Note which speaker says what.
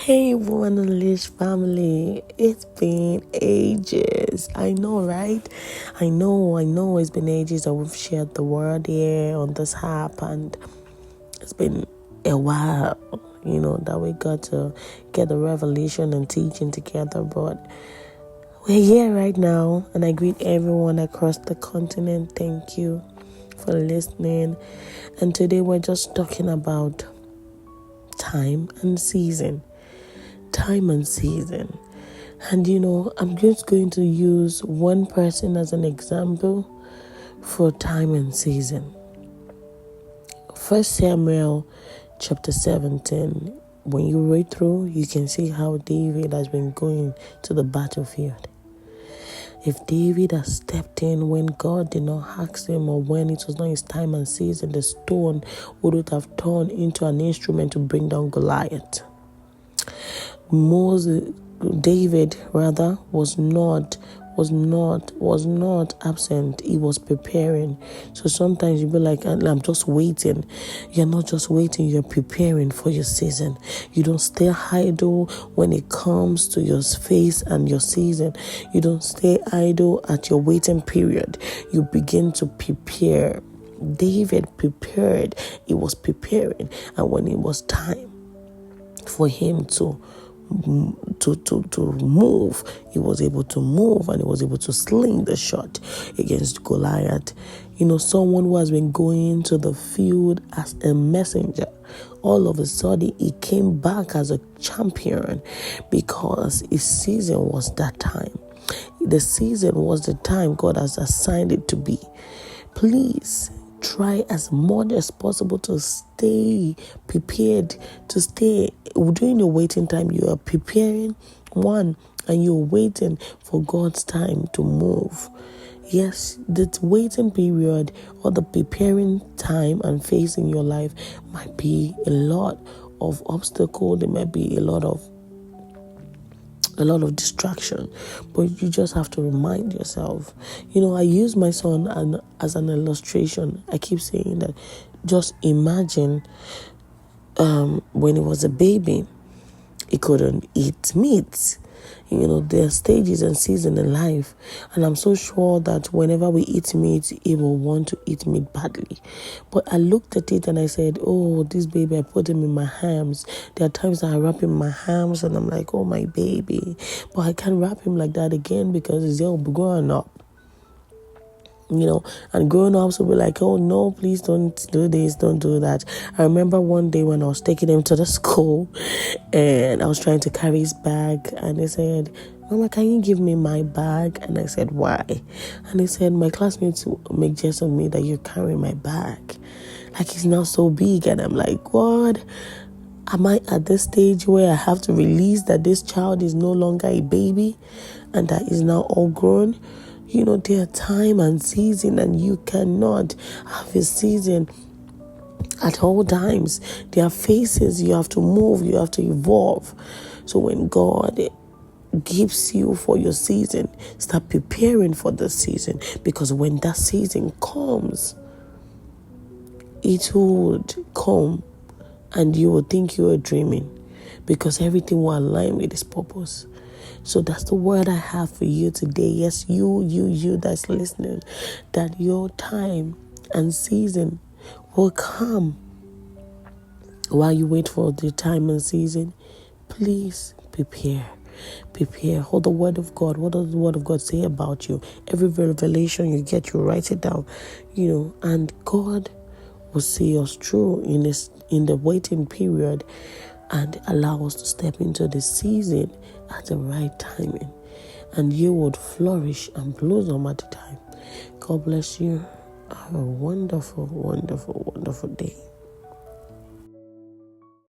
Speaker 1: Hey, One Unleashed family. It's been ages. I know, right? I know it's been ages that we've shared the word here on this app, and it's been a while, that we got to get the revelation and teaching together. But we're here right now, and I greet everyone across the continent. Thank you for listening. And today we're just talking about time and season. Time and season. And I'm just going to use one person as an example for time and season. 1 Samuel chapter 17. When you read through, you can see how David has been going to the battlefield. If David had stepped in when God did not ask him, or when it was not his time and season, the stone would have turned into an instrument to bring down Goliath. David was not absent. He was preparing. So sometimes you'll be like, I'm just waiting. You're not just waiting, you're preparing for your season. You don't stay idle when it comes to your phase and your season. You don't stay idle at your waiting period. You begin to prepare. David prepared. He was preparing. And when it was time for him to move, he was able to move, and he was able to sling the shot against Goliath. Someone who has been going to the field as a messenger, all of a sudden he came back as a champion because his season was that time. The season was the time God has assigned it to be. Please try as much as possible to stay prepared, to stay during your waiting time. You are preparing and you're waiting for God's time to move. Yes, the waiting period or the preparing time and phase in your life might be a lot of obstacle. There might be a lot of distraction, but you just have to remind yourself. I use my son as an illustration. I keep saying that just imagine when he was a baby, he couldn't eat meat. There are stages and seasons in life, and I'm so sure that whenever we eat meat, he will want to eat meat badly. But I looked at it and I said, oh, this baby, I put him in my arms. There are times that I wrap him in my arms and I'm like, oh, my baby. But I can't wrap him like that again because he's growing up. And grown-ups will be like, oh, no, please don't do this, don't do that. I remember one day when I was taking him to the school and I was trying to carry his bag, and he said, Mama, can you give me my bag? And I said, why? And he said, my classmates will make jest of me that you're carrying my bag. Like, he's now so big. And I'm like, what? Am I at this stage where I have to release that this child is no longer a baby and that is now all grown? There are time and season, and you cannot have a season at all times. There are phases. You have to move. You have to evolve. So when God gives you for your season, start preparing for the season, because when that season comes, it would come and you will think you are dreaming, because everything will align with His purpose. So that's the word I have for you today. Yes, you that's listening, that your time and season will come. While you wait for the time and season, please prepare. Hold the word of God. What does the word of God say about you? Every revelation you get, you write it down. And God will see us through in the waiting period and allow us to step into the season at the right timing. And you would flourish and blossom at the time. God bless you. Have a wonderful, wonderful, wonderful day.